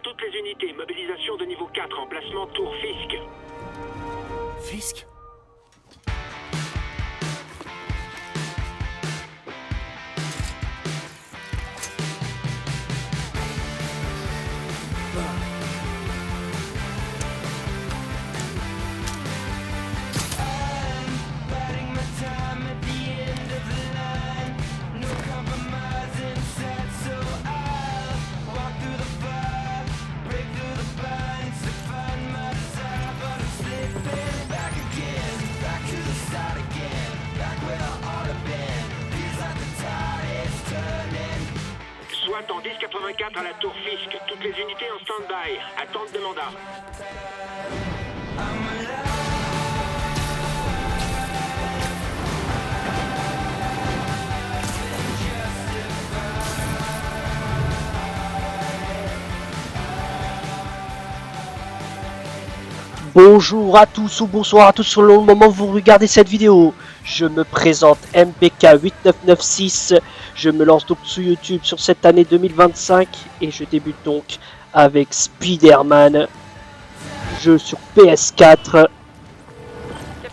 toutes les unités, mobilisation de niveau 4, emplacement Tour Fisk. Fisk? SWAT en 1084 à la Tour Fisk. Toutes les unités en stand-by. Attente de mandat. Bonjour à tous ou bonsoir à tous selon le moment où vous regardez cette vidéo. Je me présente MBK8996, je me lance donc sur YouTube sur cette année 2025 et je débute donc avec Spider-Man, jeu sur PS4.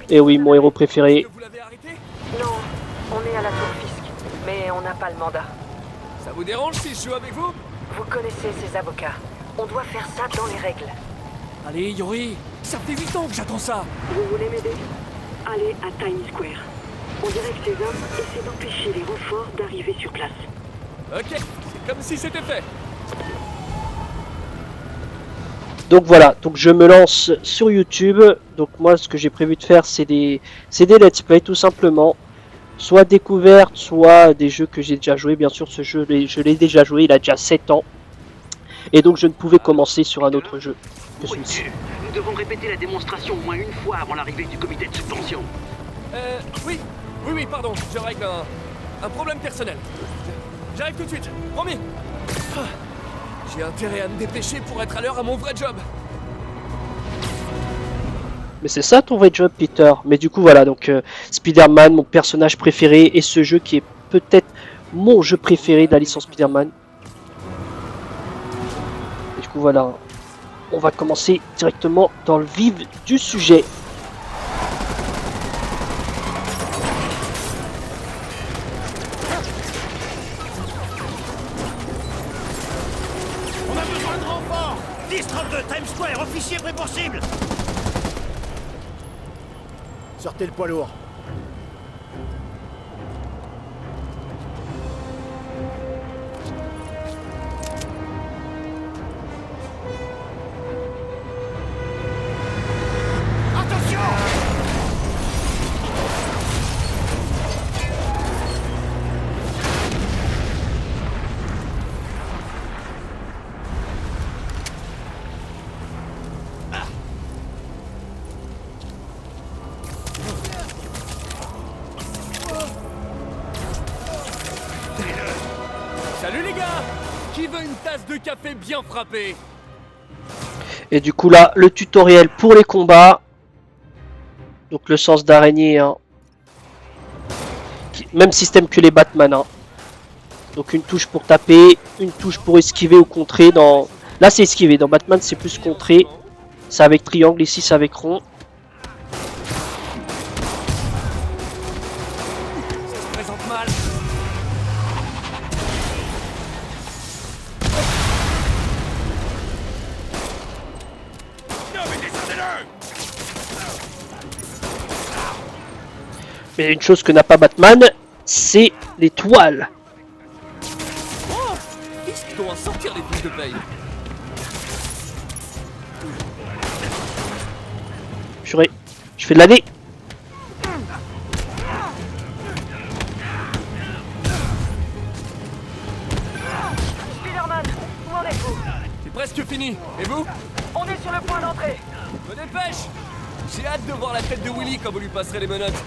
Et oui, mon héros préféré. Vous l'avez arrêté? Non, on est à la Tour Fisk, mais on n'a pas le mandat. Ça vous dérange si je joue avec vous? Vous connaissez ces avocats. On doit faire ça dans les règles. Allez, Yori, ça fait 8 ans que j'attends ça. Vous voulez m'aider? Allez à Times Square. On dirait que ces hommes essaient d'empêcher les renforts d'arriver sur place. Ok, c'est comme si c'était fait. Donc voilà, donc je me lance sur YouTube. Donc moi ce que j'ai prévu de faire c'est des let's play tout simplement. Soit découvertes, soit des jeux que j'ai déjà joué. Bien sûr ce jeu je l'ai déjà joué, il a déjà 7 ans. Et donc je ne pouvais commencer sur un autre jeu que celui-ci. Nous devons répéter la démonstration au moins une fois avant l'arrivée du comité de subvention. Oui, pardon, je règle un problème personnel. J'arrive tout de suite, promis. J'ai intérêt à me dépêcher pour être à l'heure à mon vrai job. Mais c'est ça ton vrai job Peter. Mais du coup voilà, donc Spider-Man, mon personnage préféré, et ce jeu qui est peut-être mon jeu préféré de la licence Spider-Man. Et du coup voilà, on va commencer directement dans le vif du sujet. On a besoin de renfort 10-32, Times Square, officier prêt pour cible. Sortez le poids lourd. Attention! Salut les gars! Qui veut une tasse de café bien frappée? Et du coup là, le tutoriel pour les combats. Donc le sens d'araignée, hein. Même système que les Batman, hein. Donc une touche pour taper, une touche pour esquiver ou contrer. Là c'est esquiver, dans Batman c'est plus contrer. C'est avec triangle, ici c'est avec rond. Ça se présente mal. Non mais descendez-le! Mais une chose que n'a pas Batman, c'est les toiles. Oh! Fisk doit en sortir les fiches de paye. Purée, je fais de la dé. Spider-Man, où en êtes-vous? C'est presque fini. Et vous? On est sur le point d'entrée. Me dépêche! J'ai hâte de voir la tête de Willy quand vous lui passerez les menottes.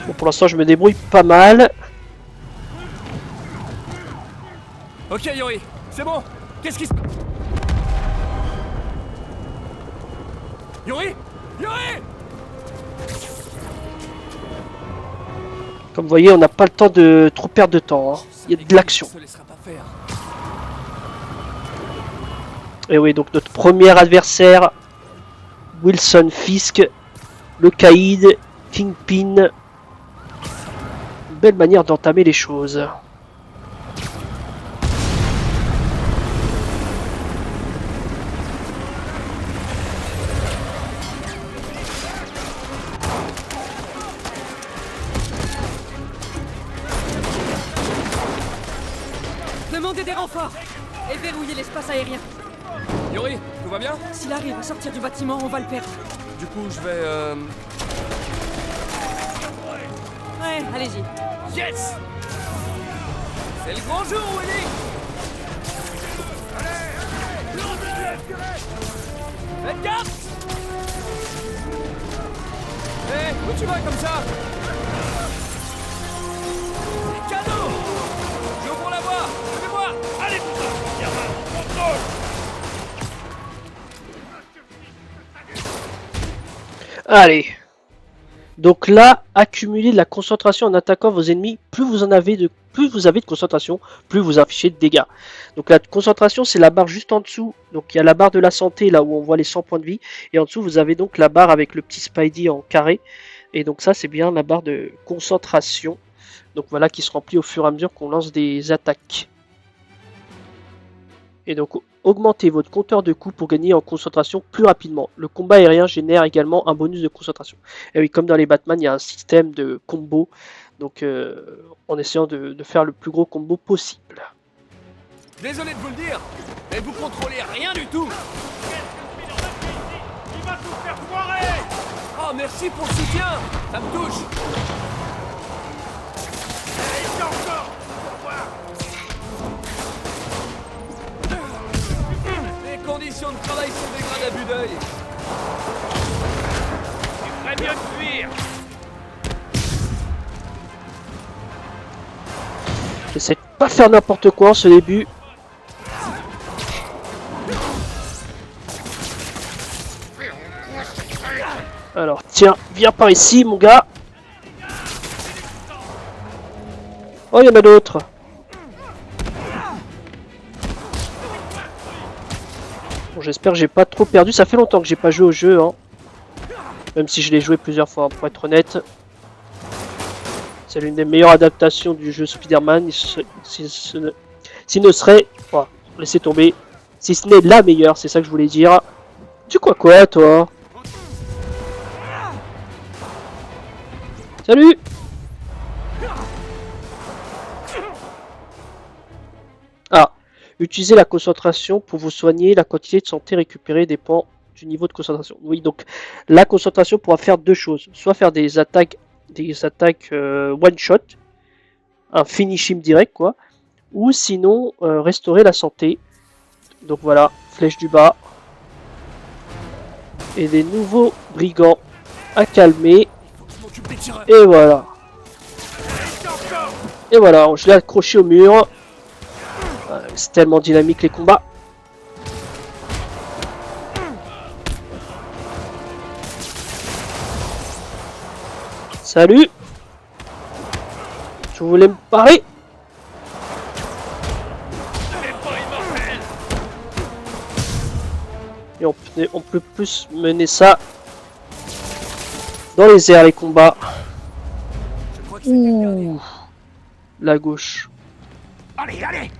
Bon, pour l'instant je me débrouille pas mal. Ok Yori, c'est bon. Qu'est-ce qui se... Yori? Yori! Comme vous voyez, on n'a pas le temps de trop perdre de temps. Hein. Il y a de l'action. Se laissera pas faire. Et oui, donc notre premier adversaire, Wilson Fisk, le caïd, Kingpin. Une belle manière d'entamer les choses. Demandez des renforts et verrouillez l'espace aérien. Yuri, tout va bien? S'il arrive à sortir du bâtiment, on va le perdre. Du coup, je vais Ouais, allez-y. Yes! C'est le grand jour, Willy! Faites gaffe! Hé, où tu vas comme ça? Cadeau! J'ouvre la voie! Suivez-moi! Allez, putain! Contrôle! Allez. Donc là, accumulez de la concentration en attaquant vos ennemis. Plus vous avez de concentration, plus vous affichez de dégâts. Donc la concentration, c'est la barre juste en dessous. Donc il y a la barre de la santé, là où on voit les 100 points de vie. Et en dessous, vous avez donc la barre avec le petit Spidey en carré. Et donc ça, c'est bien la barre de concentration. Donc voilà, qui se remplit au fur et à mesure qu'on lance des attaques. Et donc augmentez votre compteur de coups pour gagner en concentration plus rapidement. Le combat aérien génère également un bonus de concentration. Et oui, comme dans les Batman, il y a un système de combo. Donc en essayant de faire le plus gros combo possible. Désolé de vous le dire, mais vous contrôlez rien du tout. Il va tout faire foirer. Oh, merci pour le soutien. Ça me touche. Et encore. Les conditions de travail se dégradent à vue d'œil. Il ferait mieux de fuir. J'essaie de pas faire n'importe quoi en ce début. Alors tiens, viens par ici mon gars. Oh, il y en a d'autres. Bon, j'espère que j'ai pas trop perdu. Ça fait longtemps que j'ai pas joué au jeu, hein. Même si je l'ai joué plusieurs fois, pour être honnête. C'est l'une des meilleures adaptations du jeu Spider-Man. S'il ne serait... Oh, laissez tomber. Si ce n'est la meilleure, c'est ça que je voulais dire. Tu crois quoi, toi? Salut! Ah, utilisez la concentration pour vous soigner. La quantité de santé récupérée dépend du niveau de concentration. Oui, donc la concentration pourra faire deux choses. Soit faire des attaques one shot, un finish him direct quoi, ou sinon restaurer la santé. Donc voilà, flèche du bas. Et des nouveaux brigands à calmer. Et voilà. Et voilà, je l'ai accroché au mur. C'est tellement dynamique les combats. Salut. Je voulais me parer. Et on peut plus mener ça dans les airs les combats. Ouh. La gauche. Allez, allez.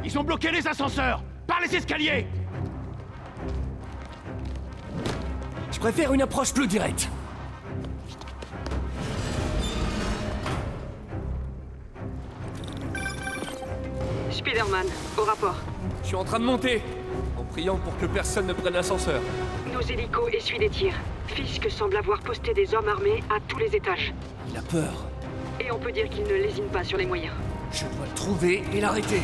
Ils ont bloqué les ascenseurs. Par les escaliers. Je préfère une approche plus directe. Spider-Man, au rapport. Je suis en train de monter, en priant pour que personne ne prenne l'ascenseur. Nos hélicos essuient des tirs. Fisk semble avoir posté des hommes armés à tous les étages. Il a peur. Et on peut dire qu'il ne lésine pas sur les moyens. Je dois le trouver et l'arrêter.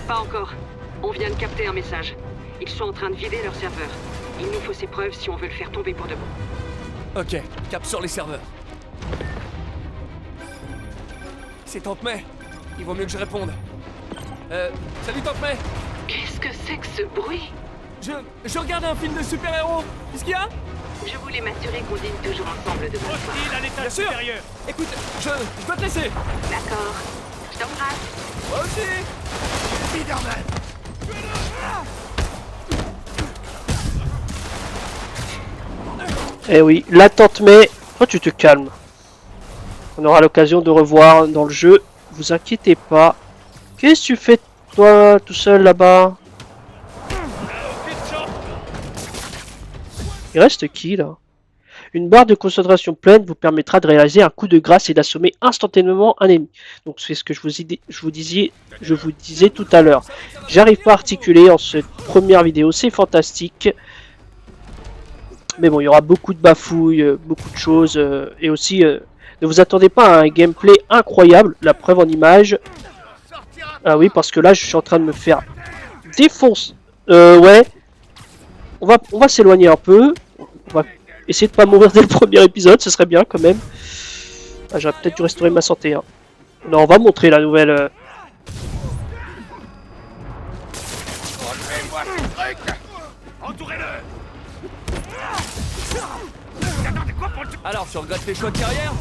Pas encore. On vient de capter un message. Ils sont en train de vider leur serveur. Il nous faut ces preuves si on veut le faire tomber pour de bon. Ok, cap sur les serveurs. C'est Tante May. Il vaut mieux que je réponde. Salut Tante May. Qu'est-ce que c'est que ce bruit? Je regardais un film de super-héros. Qu'est-ce qu'il y a? Je voulais m'assurer qu'on dîne toujours ensemble demain soir. Hostile à Bien l'étage sûr. supérieur. Écoute, je dois te laisser. D'accord. Je t'embrasse. Moi aussi. Spider-Man. Eh oui, l'attente mais... Oh, tu te calmes. On aura l'occasion de revoir dans le jeu. Vous inquiétez pas. Qu'est-ce que tu fais, toi, tout seul, là-bas? Il reste qui, là? Une barre de concentration pleine vous permettra de réaliser un coup de grâce et d'assommer instantanément un ennemi. Donc c'est ce que je vous disais tout à l'heure. J'arrive pas à articuler en cette première vidéo, c'est fantastique. Mais bon, il y aura beaucoup de bafouilles, beaucoup de choses. Et aussi, ne vous attendez pas à un gameplay incroyable, la preuve en image. Ah oui, parce que là, je suis en train de me faire défoncer. Ouais. On va s'éloigner un peu. On va essayer de pas mourir dès le premier épisode, ce serait bien quand même. Ah, j'aurais peut-être dû restaurer ma santé. Hein. Non, on va montrer la nouvelle. Alors, tu regrettes tes choix de carrière?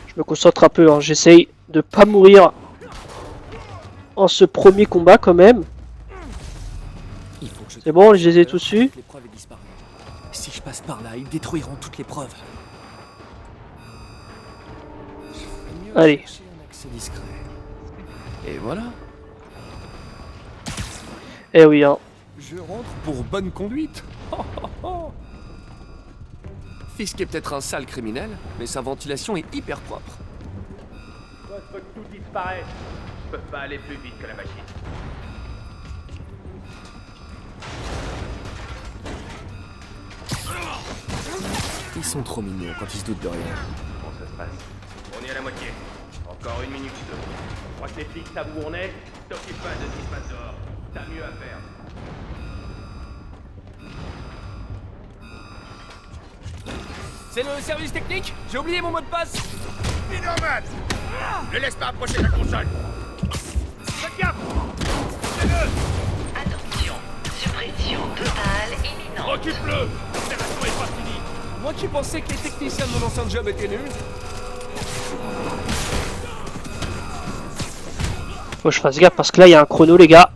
Je me concentre un peu, hein. J'essaye de pas mourir en ce premier combat quand même. C'est bon, je les ai tous eus. L'épreuve est disparue. Si je passe par là, ils détruiront toutes les preuves. Mieux Allez. chercher un accès discret. Et voilà. Eh oui, hein. Je rentre pour bonne conduite. Fisk est peut-être un sale criminel, mais sa ventilation est hyper propre. Moi, je veux que tout disparaisse. Je peux pas aller plus vite que la machine. Ils sont trop mignons quand ils se doutent de rien. Comment ça se passe? On est à la moitié. Encore 1 minute 2. Je crois que les flics savent où on est. T'occupe pas de ce qui se passe dehors. T'as mieux à faire. C'est le service technique? J'ai oublié mon mot de passe. Spider-Man! Ne laisse pas approcher la console! Faites gaffe! Attention, suppression totale imminente. Occupe-le! L'opération est pas finie! Moi qui pensais que les techniciens de mon ancien job étaient nuls. Faut que je fasse gaffe parce que là, il y a un chrono, les gars.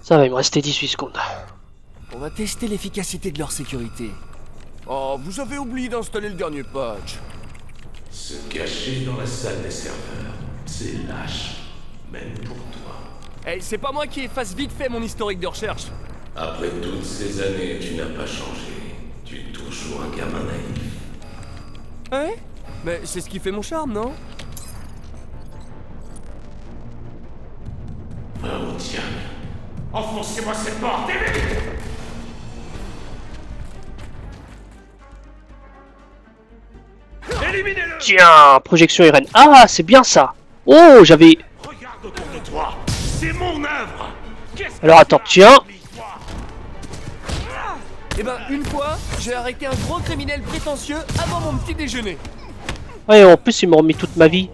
Ça va, il me restait 18 secondes. On va tester l'efficacité de leur sécurité. Oh, vous avez oublié d'installer le dernier patch. Se cacher dans la salle des serveurs, c'est lâche, même pour toi. Hey, c'est pas moi qui efface vite fait mon historique de recherche. Après toutes ces années, tu n'as pas changé. Tu es toujours un gamin naïf. Ouais? Mais c'est ce qui fait mon charme, non? Va au diable. Enfoncez-moi cette porte, et vite! Éliminez-le! Tiens, projection RN. Ah, c'est bien ça. Oh, j'avais... Regarde autour de toi! C'est mon œuvre! Alors attends, tiens. Eh ben, une fois, j'ai arrêté un gros criminel prétentieux avant mon petit déjeuner. Ouais, en plus, ils m'ont remis toute ma vie.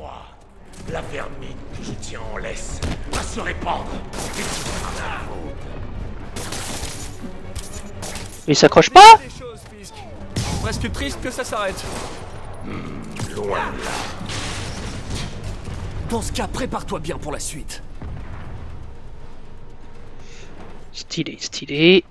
La vermine que je tiens en laisse va se répandre. Et tu seras la faute. Il s'accroche pas? Des choses, Fisk. Presque triste que ça s'arrête. Loin de là. Dans ce cas, prépare-toi bien pour la suite. Stylé, stylé.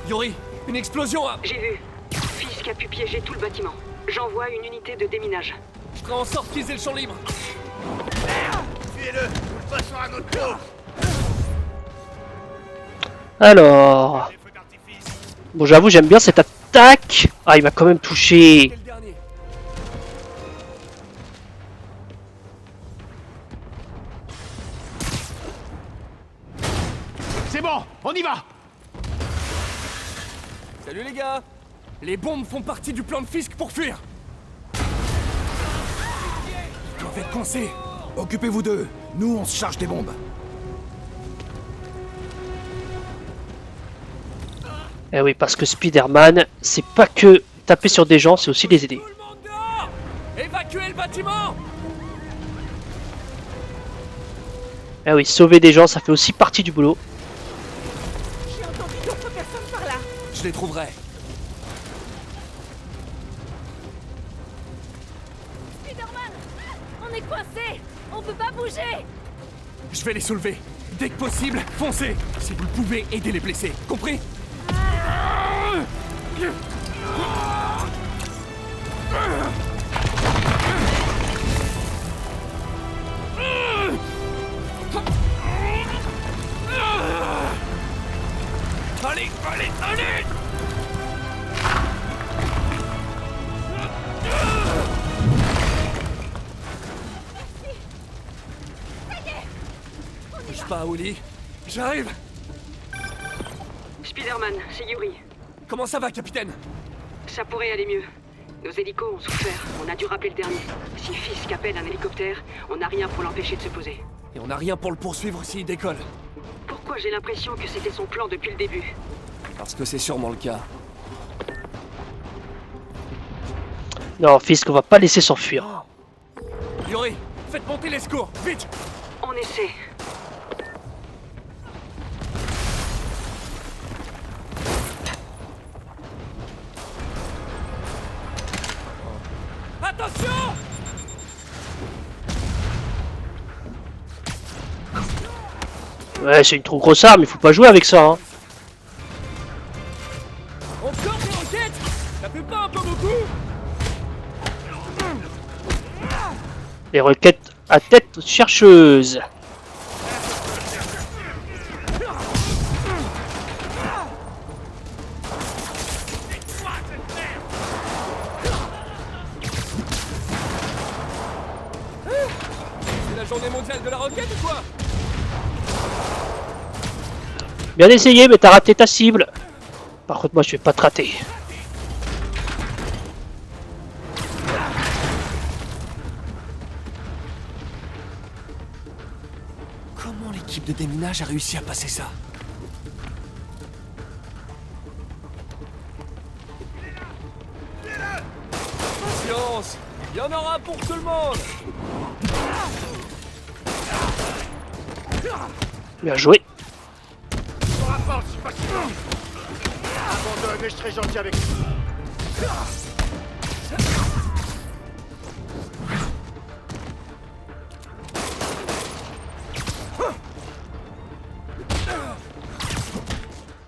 Yori, une explosion à... J'ai vu. Fisk a pu piéger tout le bâtiment. J'envoie une unité de déminage. Je ferai en sorte qu'ils aient le champ libre. Tuez-le! Passons à notre tour! Alors... Les feux d'artifice! Bon, j'avoue, j'aime bien cette attaque. Ah, il m'a quand même touché. Quel dernier? C'est bon! On y va! Salut les gars. Les bombes font partie du plan de Fisk pour fuir. Ils doivent être coincés. Occupez-vous d'eux. Nous, on se charge des bombes. Eh oui, parce que Spider-Man, c'est pas que taper sur des gens, c'est aussi les aider. Tout le monde dehors! Évacuez le bâtiment! Ah oui, sauver des gens, ça fait aussi partie du boulot. J'ai entendu d'autres personnes par là. Je les trouverai. Spider-Man, on est coincés. On peut pas bouger. Je vais les soulever. Dès que possible, foncez! Si vous le pouvez, aidez les blessés. Compris? Allez, allez, allez! Bouge pas, Wally. J'arrive! Spider-Man, c'est Yuri. Comment ça va, capitaine? Ça pourrait aller mieux. Nos hélicos ont souffert, on a dû rappeler le dernier. Si Fisk appelle un hélicoptère, on n'a rien pour l'empêcher de se poser. Et on n'a rien pour le poursuivre s'il décolle. Pourquoi j'ai l'impression que c'était son plan depuis le début? Parce que c'est sûrement le cas. Non, Fisk, on va pas laisser s'enfuir. Yuri, faites monter les secours, vite! On essaie. Attention! Ouais, c'est une trop grosse arme, il faut pas jouer avec ça. Hein. Encore des roquettes? Ça fait pas un peu beaucoup? Les roquettes à tête chercheuse. C'est la journée mondiale de la roquette ou quoi? Bien essayé, mais t'as raté ta cible. Par contre, moi, je vais pas te rater. Comment l'équipe de déminage a réussi à passer ça? Patience! Il y en aura pour tout le monde! Bien joué. Abandonne et je serai gentil avec vous.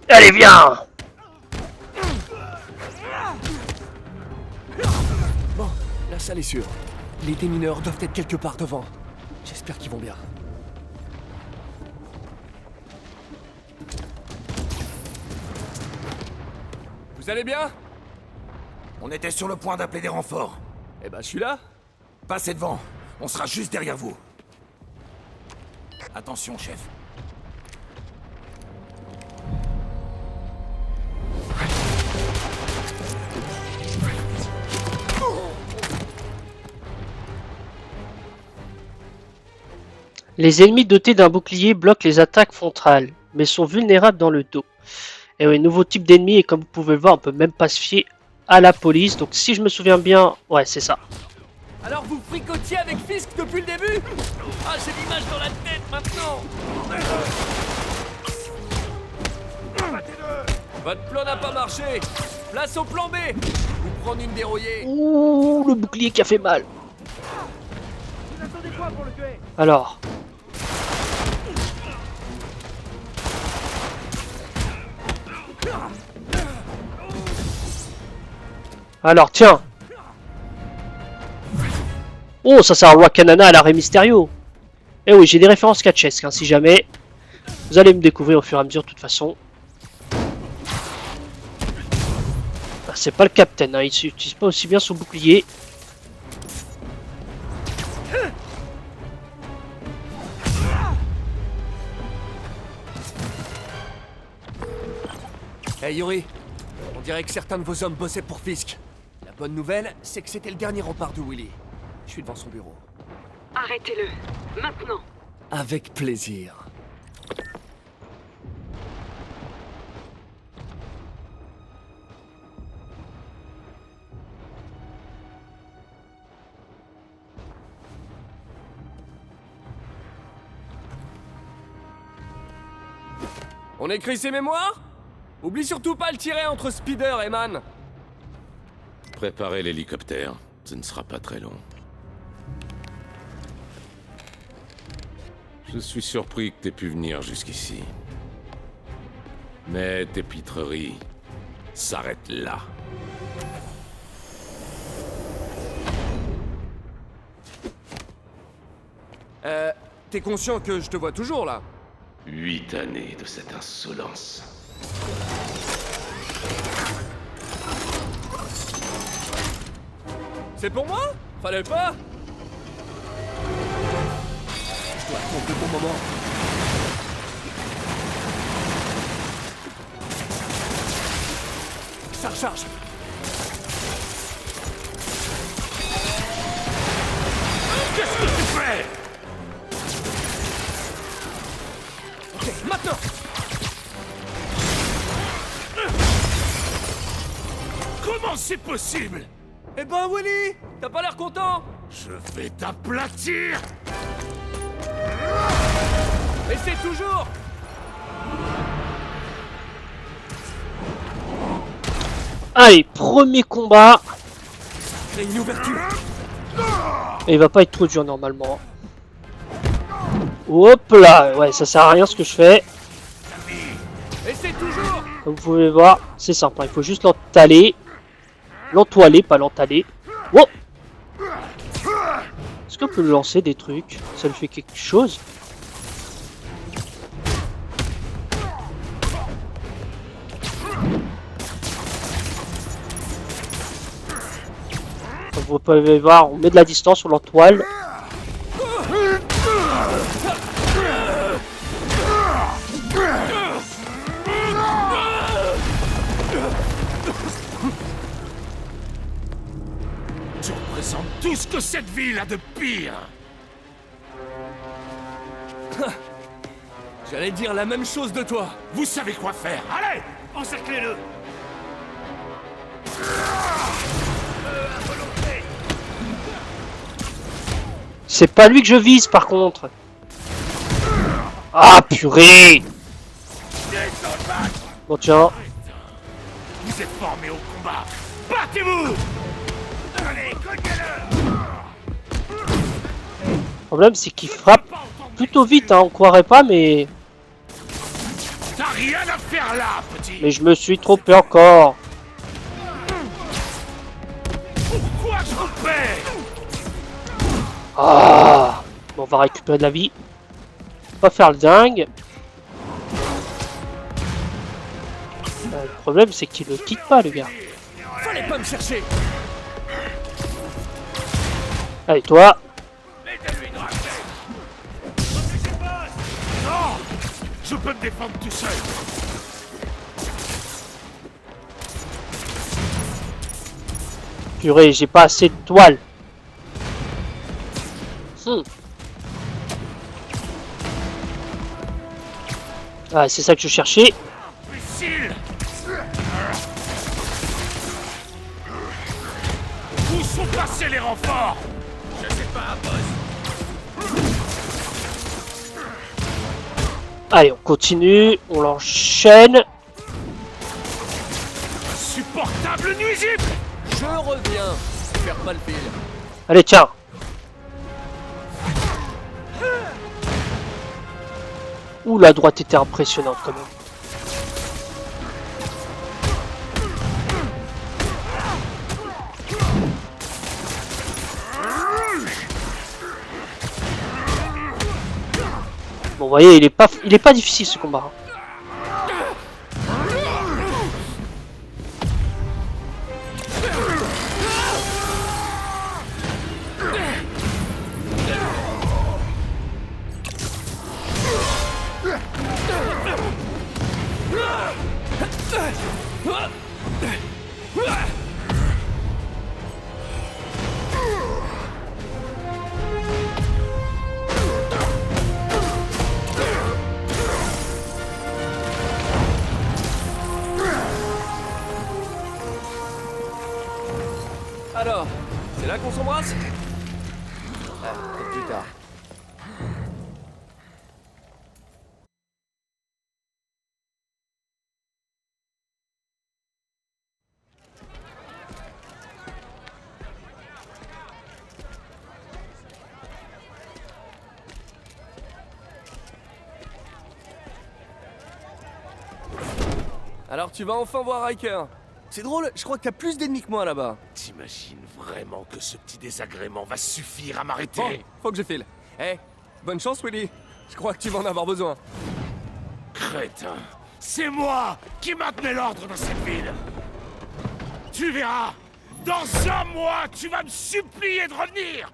Allez, viens. Bon, la salle est sûre. Les démineurs doivent être quelque part devant. J'espère qu'ils vont bien. Vous allez bien? On était sur le point d'appeler des renforts. Eh ben, je suis là. Passez devant. On sera juste derrière vous. Attention, chef. Les ennemis dotés d'un bouclier bloquent les attaques frontales, mais sont vulnérables dans le dos. Et oui, nouveau type d'ennemi, et comme vous pouvez le voir, on peut même pas se fier à la police. Donc si je me souviens bien, ouais, c'est ça. Alors vous fricotiez avec Fisk depuis le début? Ah, j'ai l'image dans la tête maintenant. Votre plan n'a pas marché. Place au plan B. Vous prendre une dérouillée. Ouh, le bouclier qui a fait mal. Alors. Alors, tiens. Oh, ça c'est un Wakanana à l'arrêt Mysterio. Eh oui, j'ai des références catchesques, hein, si jamais. Vous allez me découvrir au fur et à mesure, de toute façon. Ah, c'est pas le Captain, hein, il n'utilise pas aussi bien son bouclier. Hey Yuri, on dirait que certains de vos hommes bossaient pour Fisk. La bonne nouvelle, c'est que c'était le dernier rempart de Willy. Je suis devant son bureau. Arrêtez-le, maintenant. Avec plaisir. On écrit ses mémoires? Oublie surtout pas le tirer entre Speeder et Man. Préparez l'hélicoptère. Ce ne sera pas très long. Je suis surpris que t'aies pu venir jusqu'ici. Mais tes pitreries s'arrêtent là. T'es conscient que je te vois toujours, là? 8 années de cette insolence. C'est pour moi? Fallait pas? Je dois attendre le bon moment. Ça recharge. Qu'est-ce que tu fais? Ok, maintenant! Comment c'est possible? Eh ben, Willy! T'as pas l'air content? Je vais t'aplatir! Essaie toujours! Allez, premier combat. Crée une ouverture! Et il va pas être trop dur normalement. Hop là, ouais, ça sert à rien ce que je fais. Essaie toujours! Comme vous pouvez voir, c'est simple, hein, il faut juste l'entaler. L'entoiler, pas l'entaler. Oh! Est-ce qu'on peut lui lancer des trucs? Ça lui fait quelque chose? Comme vous pouvez voir, on met de la distance, on l'entoile. Tu représentes tout ce que cette ville a de pire! J'allais dire la même chose de toi! Vous savez quoi faire! Allez! Encerclez-le! C'est pas lui que je vise par contre. Ah purée! Bon tiens. Vous êtes formés au combat! Battez-vous! Allez, cognez-le! Le problème c'est qu'il frappe plutôt vite, hein, on croirait pas mais... T'as rien à faire là, petit! Mais je me suis trompé encore. Pourquoi je vous fais? Ah, bon, on va récupérer de la vie. Pas faire le dingue. Le problème c'est qu'il le quitte pas le gars. Fallait pas me chercher! Allez toi. Aidez-lui de rater! Non! Je peux me défendre tout seul! Purée, j'ai pas assez de toile. Ah, c'est ça que je cherchais. Imbécile! Où sont passés les renforts? Je sais pas, boss. Allez, on continue, on l'enchaîne. Insupportable nuisible! Je reviens! Perds pas le fil. Allez, tiens. Ouh, la droite était impressionnante quand même. Bon, vous voyez, il est pas difficile ce combat. Alors, c'est là qu'on s'embrasse? Ah, peut-être plus tard. Alors tu vas enfin voir Riker. C'est drôle, je crois que t'as plus d'ennemis que moi là-bas. T'imagines vraiment que ce petit désagrément va suffire à m'arrêter? Bon, faut que je file. Bonne chance Willy. Je crois que tu vas en avoir besoin. Crétin, c'est moi qui maintenais l'ordre dans cette ville. Tu verras, dans un mois, tu vas me supplier de revenir.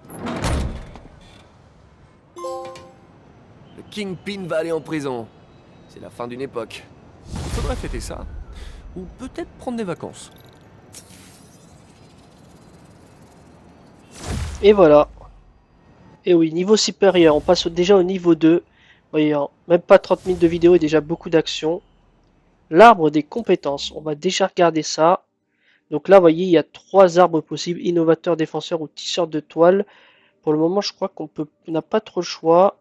Le Kingpin va aller en prison. C'est la fin d'une époque. Faudrait fêter ça. Ou peut-être prendre des vacances. Et voilà. Et oui, niveau supérieur, on passe déjà au niveau 2. Vous voyez, hein, même pas 30 minutes de vidéo et déjà beaucoup d'action. L'arbre des compétences, on va déjà regarder ça. Donc là, vous voyez, il y a 3 arbres possibles, innovateur, défenseur ou t-shirt de toile. Pour le moment, je crois qu'on n'a pas trop le choix.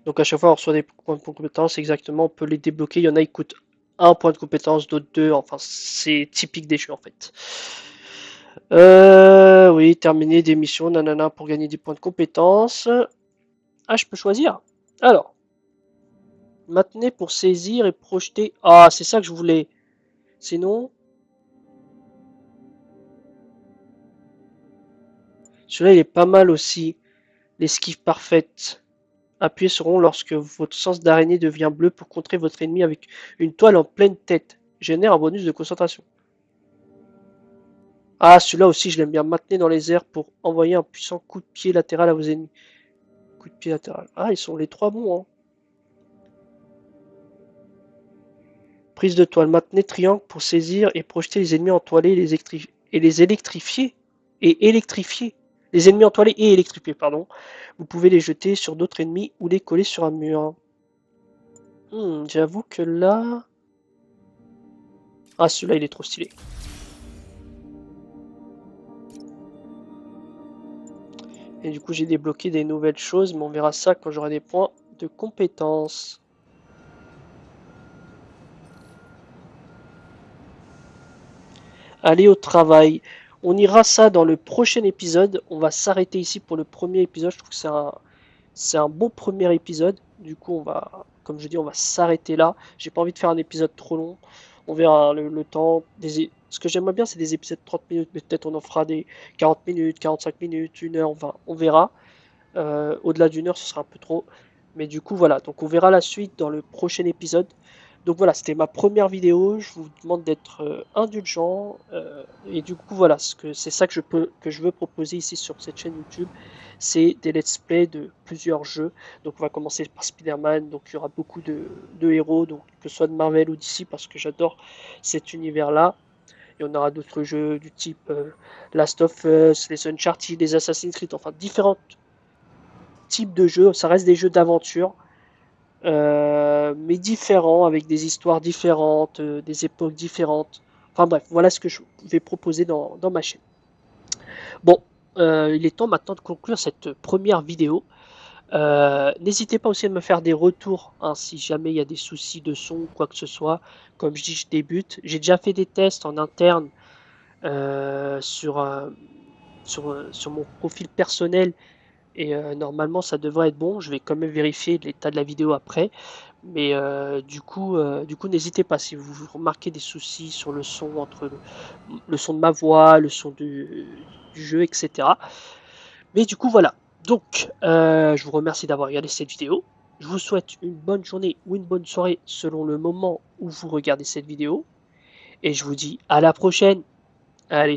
Donc à chaque fois, on reçoit des points de compétences, exactement, on peut les débloquer. Il y en a qui coûtent 1 point de compétence, d'autres 2, enfin c'est typique des jeux en fait. Oui, terminer des missions, nanana, pour gagner des points de compétence. Ah, je peux choisir. Alors, maintenez pour saisir et projeter. Ah, c'est ça que je voulais. Sinon... Celui-là, il est pas mal aussi. L'esquive parfaite. Appuyez sur rond lorsque votre sens d'araignée devient bleu pour contrer votre ennemi avec une toile en pleine tête. Génère un bonus de concentration. Ah, celui-là aussi, je l'aime bien. Maintenez dans les airs pour envoyer un puissant coup de pied latéral à vos ennemis. Coup de pied latéral. Ah, ils sont les 3 bons, hein. Prise de toile. Maintenez triangle pour saisir et projeter les ennemis entoilés et les électrifier. Les ennemis entoilés et électrifiés, pardon. Vous pouvez les jeter sur d'autres ennemis ou les coller sur un mur. J'avoue que là... Ah, celui-là, il est trop stylé. Et du coup, j'ai débloqué des nouvelles choses, mais on verra ça quand j'aurai des points de compétences. Allez au travail. On ira ça dans le prochain épisode. On va s'arrêter ici pour le premier épisode. Je trouve que c'est un bon premier épisode. Du coup, on va, comme je dis, on va s'arrêter là. J'ai pas envie de faire un épisode trop long. On verra le temps. Ce que j'aimerais bien, c'est des épisodes de 30 minutes. Mais peut-être on en fera des 40 minutes, 45 minutes, 1 heure. On verra. Au-delà d'1 heure, ce sera un peu trop. Mais du coup, voilà. Donc, on verra la suite dans le prochain épisode. Donc voilà, c'était ma première vidéo, je vous demande d'être indulgent, et du coup voilà, c'est ça que je veux proposer ici sur cette chaîne YouTube, c'est des let's play de plusieurs jeux. Donc on va commencer par Spider-Man, donc il y aura beaucoup de héros, donc que ce soit de Marvel ou DC, parce que j'adore cet univers-là. Il y en aura d'autres jeux du type Last of Us, les Uncharted, les Assassin's Creed, enfin différents types de jeux, ça reste des jeux d'aventure. Mais différents, avec des histoires différentes, des époques différentes. Enfin bref, voilà ce que je vais proposer dans ma chaîne. Bon, il est temps maintenant de conclure cette première vidéo. N'hésitez pas aussi à me faire des retours, hein, si jamais il y a des soucis de son ou quoi que ce soit. Comme je dis, je débute. J'ai déjà fait des tests en interne sur mon profil personnel. Et normalement ça devrait être bon, je vais quand même vérifier l'état de la vidéo après. Mais du coup n'hésitez pas si vous remarquez des soucis sur le son, entre le son de ma voix, le son du jeu, etc. Mais du coup voilà, donc je vous remercie d'avoir regardé cette vidéo. Je vous souhaite une bonne journée ou une bonne soirée selon le moment où vous regardez cette vidéo. Et je vous dis à la prochaine. Allez.